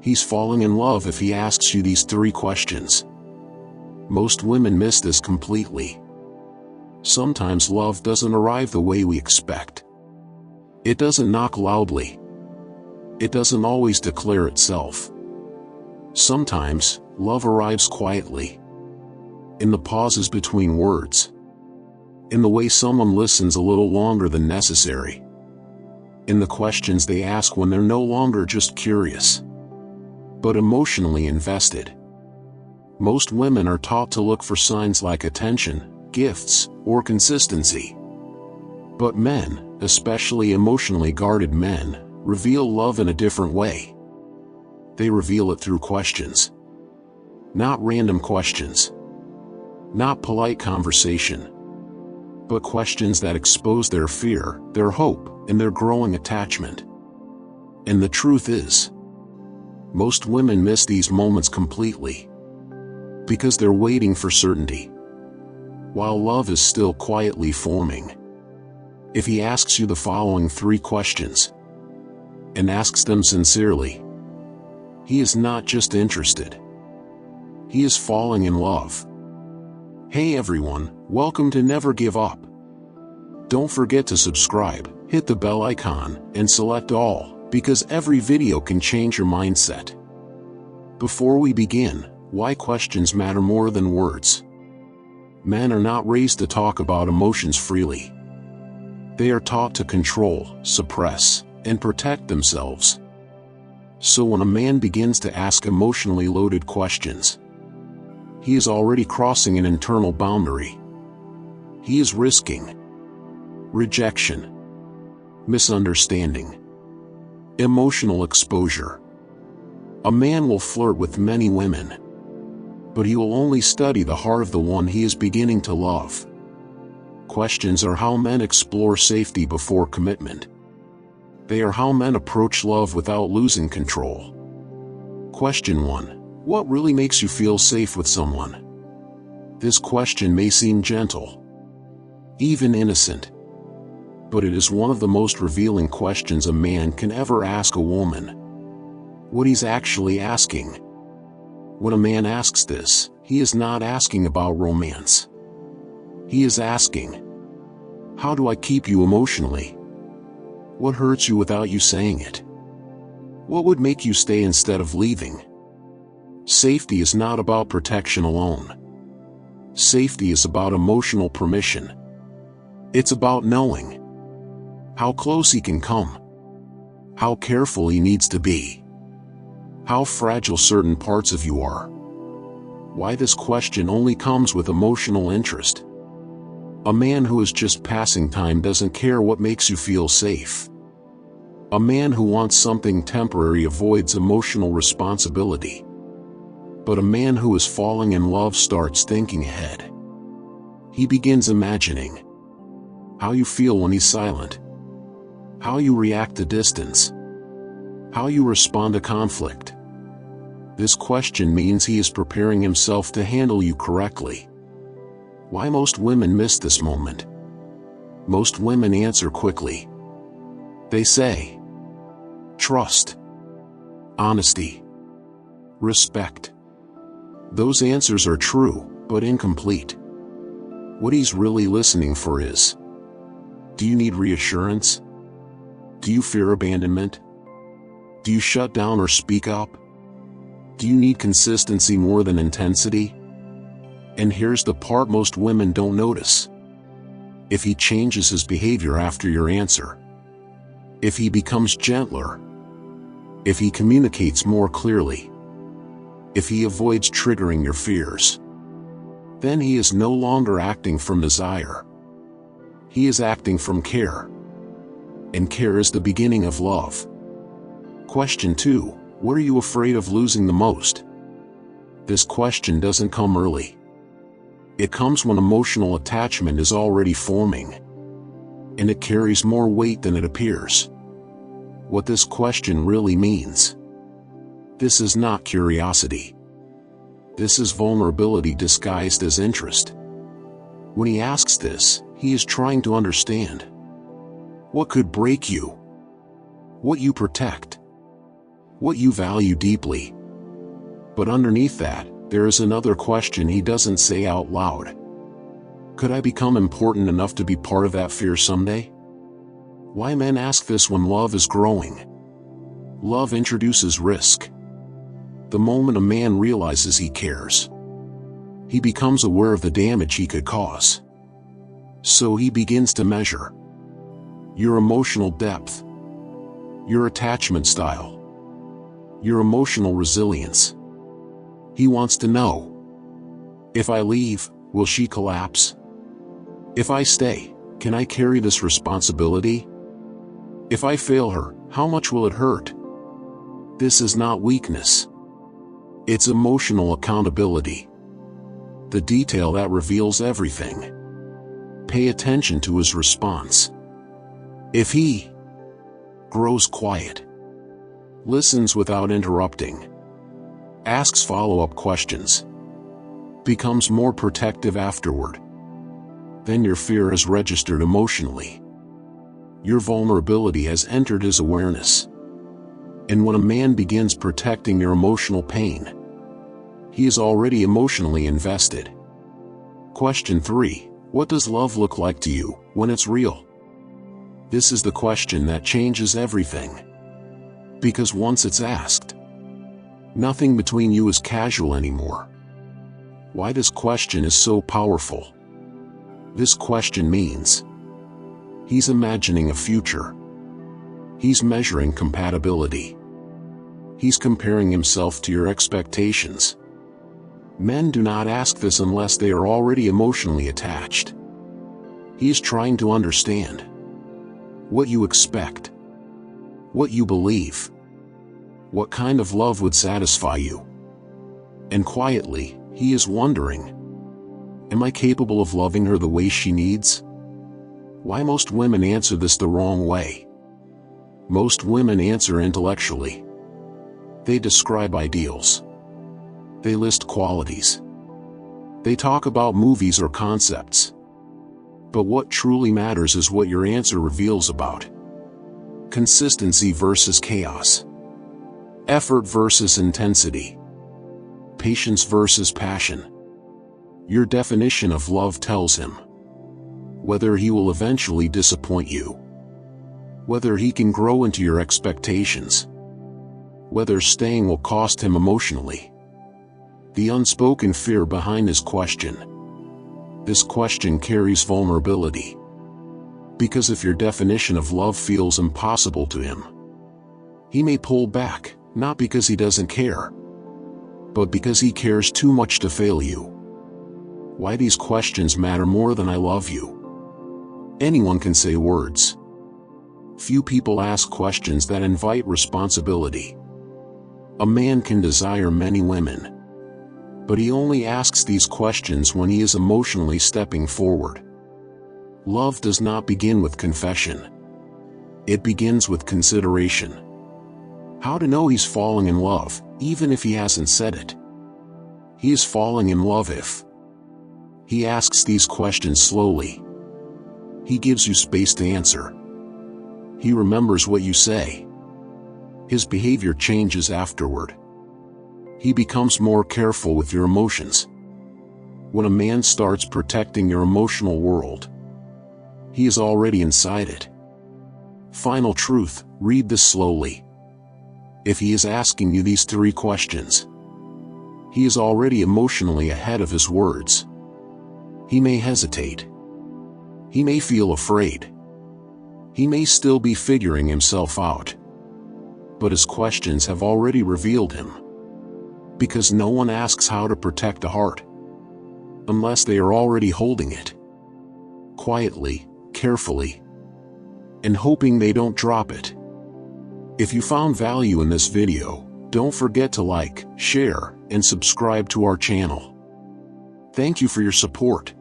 He's falling in love if he asks you these 3 questions. Most women miss this completely. Sometimes love doesn't arrive the way we expect. It doesn't knock loudly. It doesn't always declare itself. Sometimes, love arrives quietly. In the pauses between words. In the way someone listens a little longer than necessary. In the questions they ask when they're no longer just curious, but emotionally invested. Most women are taught to look for signs like attention, gifts, or consistency. But men, especially emotionally guarded men, reveal love in a different way. They reveal it through questions. Not random questions. Not polite conversation. But questions that expose their fear, their hope, and their growing attachment. And the truth is, most women miss these moments completely. Because they're waiting for certainty, while love is still quietly forming. If he asks you the following 3 questions, and asks them sincerely, he is not just interested. He is falling in love. Hey everyone, welcome to Never Give Up. Don't forget to subscribe, hit the bell icon, and select all, because every video can change your mindset. Before we begin, why questions matter more than words. Men are not raised to talk about emotions freely. They are taught to control, suppress, and protect themselves. So when a man begins to ask emotionally loaded questions, he is already crossing an internal boundary. He is risking rejection, misunderstanding, emotional exposure. A man will flirt with many women, but he will only study the heart of the one he is beginning to love. Questions are how men explore safety before commitment. They are how men approach love without losing control. Question 1. What really makes you feel safe with someone? This question may seem gentle, even innocent, but it is one of the most revealing questions a man can ever ask a woman. What he's actually asking. When a man asks this, he is not asking about romance. He is asking, how do I keep you emotionally? What hurts you without you saying it? What would make you stay instead of leaving? Safety is not about protection alone. Safety is about emotional permission. It's about knowing how close he can come, how careful he needs to be, how fragile certain parts of you are. Why this question only comes with emotional interest. A man who is just passing time doesn't care what makes you feel safe. A man who wants something temporary avoids emotional responsibility. But a man who is falling in love starts thinking ahead. He begins imagining how you feel when he's silent, how you react to distance, how you respond to conflict. This question means he is preparing himself to handle you correctly. Why most women miss this moment? Most women answer quickly. They say, trust, honesty, respect. Those answers are true, but incomplete. What he's really listening for is, do you need reassurance? Do you fear abandonment? Do you shut down or speak up? Do you need consistency more than intensity? And here's the part most women don't notice. If he changes his behavior after your answer, if he becomes gentler, if he communicates more clearly, if he avoids triggering your fears, then he is no longer acting from desire. He is acting from care. And care is the beginning of love. Question 2. What are you afraid of losing the most? This question doesn't come early. It comes when emotional attachment is already forming. And it carries more weight than it appears. What this question really means. This is not curiosity. This is vulnerability disguised as interest. When he asks this, he is trying to understand. What could break you? What you protect? what you value deeply. But underneath that, there is another question he doesn't say out loud. Could I become important enough to be part of that fear someday? Why men ask this when love is growing? Love introduces risk. The moment a man realizes he cares, he becomes aware of the damage he could cause. So he begins to measure your emotional depth, your attachment style, your emotional resilience. He wants to know, if I leave, will she collapse? If I stay, can I carry this responsibility? If I fail her, how much will it hurt? This is not weakness. It's emotional accountability. The detail that reveals everything. Pay attention to his response. If he grows quiet, listens without interrupting, asks follow-up questions, becomes more protective afterward, then your fear has registered emotionally. Your vulnerability has entered his awareness. And when a man begins protecting your emotional pain, he is already emotionally invested. Question 3. What does love look like to you when it's real? This is the question that changes everything. Because once it's asked, nothing between you is casual anymore. Why this question is so powerful? This question means he's imagining a future. He's measuring compatibility. He's comparing himself to your expectations. Men do not ask this unless they are already emotionally attached. He is trying to understand what you expect, what you believe, what kind of love would satisfy you. And quietly, he is wondering, am I capable of loving her the way she needs? Why most women answer this the wrong way? Most women answer intellectually. They describe ideals. They list qualities. They talk about movies or concepts. But what truly matters is what your answer reveals about consistency versus chaos, effort versus intensity, patience versus passion. Your definition of love tells him whether he will eventually disappoint you, whether he can grow into your expectations, whether staying will cost him emotionally. The unspoken fear behind his question. This question carries vulnerability. Because if your definition of love feels impossible to him, he may pull back, not because he doesn't care, but because he cares too much to fail you. Why these questions matter more than I love you? Anyone can say words. Few people ask questions that invite responsibility. A man can desire many women, but he only asks these questions when he is emotionally stepping forward. Love does not begin with confession. It begins with consideration. How to know he's falling in love, even if he hasn't said it? He is falling in love if he asks these questions slowly. He gives you space to answer. He remembers what you say. His behavior changes afterward. He becomes more careful with your emotions. When a man starts protecting your emotional world, he is already inside it. Final truth, read this slowly. If he is asking you these 3 questions, he is already emotionally ahead of his words. He may hesitate. He may feel afraid. He may still be figuring himself out. But his questions have already revealed him. Because no one asks how to protect a heart unless they are already holding it. Quietly, carefully, and hoping they don't drop it. If you found value in this video, don't forget to like, share, and subscribe to our channel. Thank you for your support.